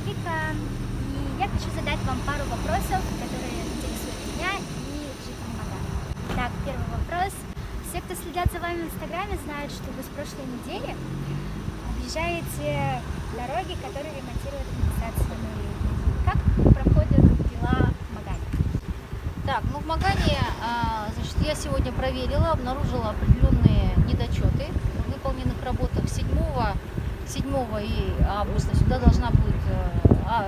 Вика, и я хочу задать вам пару вопросов, которые интересуют меня и жителей Магана. Так, первый вопрос. Все, кто следят за вами в Инстаграме, знают, что вы с прошлой недели объезжаете дороги, которые ремонтируют администрация. Как проходят дела в Магане? Так, ну в Магане, значит, я сегодня проверила, обнаружила определенные недочеты в выполненных работах. 7 и августа сюда должна будет,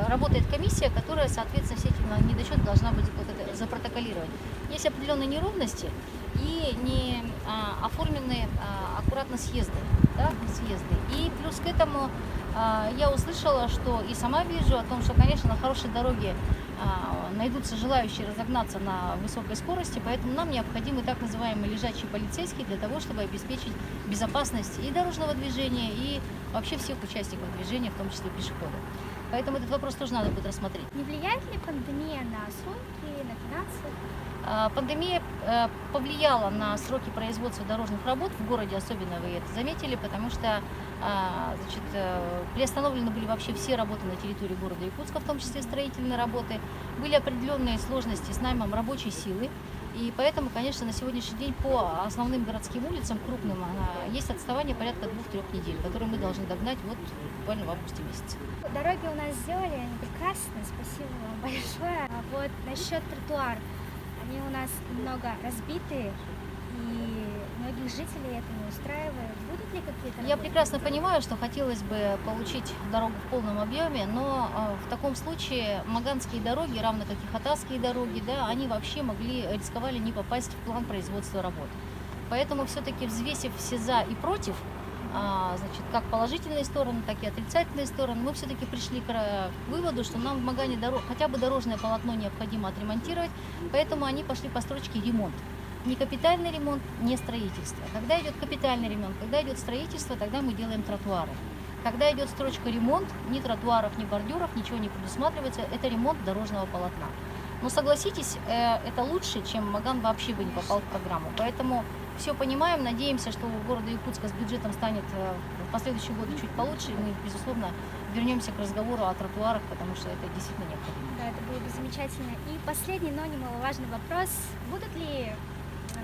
работает комиссия, которая, соответственно, все эти недочеты должна будет запротоколировать. Есть определенные неровности и не оформлены аккуратно съезды, да, съезды. И плюс к этому я услышала, что и сама вижу о том, что, конечно, на хорошей дороге найдутся желающие разогнаться на высокой скорости, поэтому нам необходимы так называемые лежачие полицейские для того, чтобы обеспечить безопасность и дорожного движения, и вообще всех участников движения, в том числе пешеходов. Поэтому этот вопрос тоже надо будет рассмотреть. Не влияет ли пандемия на сроки, на финансы? Пандемия повлияла на сроки производства дорожных работ в городе, особенно вы это заметили, потому что значит, приостановлены были вообще все работы на территории города Якутска, в том числе строительные работы. Были определенные сложности с наймом рабочей силы, и поэтому, конечно, на сегодняшний день по основным городским улицам, крупным, есть отставание порядка 2-3 недель, которые мы должны догнать вот буквально в августе месяце. Дороги у нас сделали, они прекрасные, спасибо вам большое. А вот насчет тротуаров. Они у нас немного разбитые, и многих жителей это не устраивает. Будут ли какие-то Я работы? прекрасно понимаю, что хотелось бы получить дорогу в полном объеме, но в таком случае маганские дороги, равно как и хатасские дороги, да, они вообще рисковали не попасть в план производства работ. Поэтому все-таки, взвесив все за и против, значит, как положительные стороны, так и отрицательные стороны, мы все-таки пришли к выводу, что нам в Магане хотя бы дорожное полотно необходимо отремонтировать, поэтому они пошли по строчке ремонт. Не капитальный ремонт, не строительство. Когда идет капитальный ремонт, когда идет строительство, тогда мы делаем тротуары. Когда идет строчка ремонт, ни тротуаров, ни бордюров, ничего не предусматривается, это ремонт дорожного полотна. Но согласитесь, это лучше, чем Маган вообще бы не попал в программу. Поэтому все понимаем, надеемся, что у города Якутска с бюджетом станет в последующие годы чуть получше, и мы, безусловно, вернемся к разговору о тротуарах, потому что это действительно необходимо. Да, это было бы замечательно. И последний, но немаловажный вопрос. Будут ли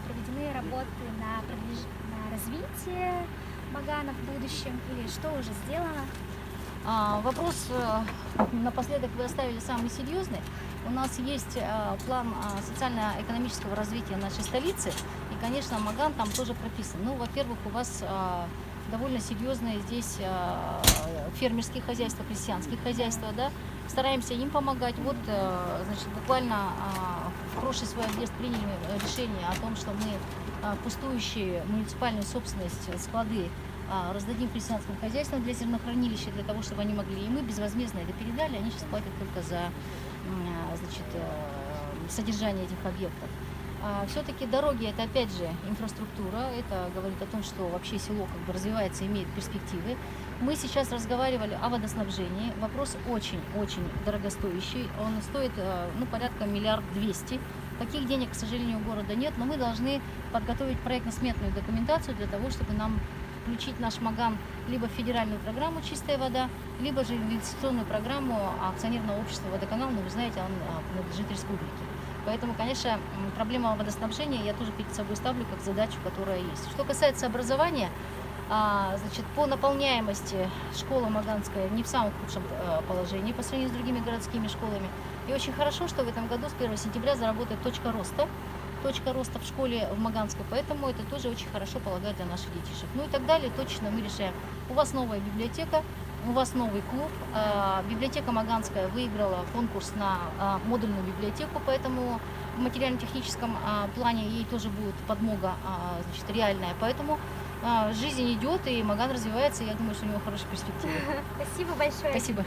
проведены работы на развитие Магана в будущем, или что уже сделано? Вопрос напоследок вы оставили самый серьезный. У нас есть план социально-экономического развития нашей столицы, и, конечно, Маган там тоже прописан. Ну, во-первых, у вас довольно серьезные здесь фермерские хозяйства, крестьянские хозяйства, да, стараемся им помогать. Вот, значит, буквально в прошлый свой объезд приняли решение о том, что мы пустующие муниципальную собственность, склады раздадим крестьянским хозяйствам для зернохранилища, для того, чтобы они могли, и мы безвозмездно это передали, они сейчас платят только за, значит, содержание этих объектов. Все-таки дороги — это, опять же, инфраструктура, это говорит о том, что вообще село как бы развивается, имеет перспективы. Мы сейчас разговаривали о водоснабжении, вопрос очень-очень дорогостоящий, он стоит, ну, порядка 1 200 000 000. Таких денег, к сожалению, у города нет, но мы должны подготовить проектно-сметную документацию для того, чтобы нам включить наш Маган либо в федеральную программу «Чистая вода», либо же в инвестиционную программу акционерного общества «Водоканал», но вы знаете, он принадлежит республике. Поэтому, конечно, проблема водоснабжения я тоже перед собой ставлю как задачу, которая есть. Что касается образования, значит, по наполняемости школа маганская не в самом худшем положении по сравнению с другими городскими школами. И очень хорошо, что в этом году с 1 сентября заработает точка роста в школе в Маганской, поэтому это тоже очень хорошо полагает для наших детишек. Ну и так далее, точно мы решаем. У вас новая библиотека, у вас новый клуб, библиотека Маганская выиграла конкурс на модульную библиотеку, поэтому в материально-техническом плане ей тоже будет подмога, значит, реальная, поэтому жизнь идет, и Маган развивается, и я думаю, что у него хорошие перспективы. Спасибо большое. Спасибо.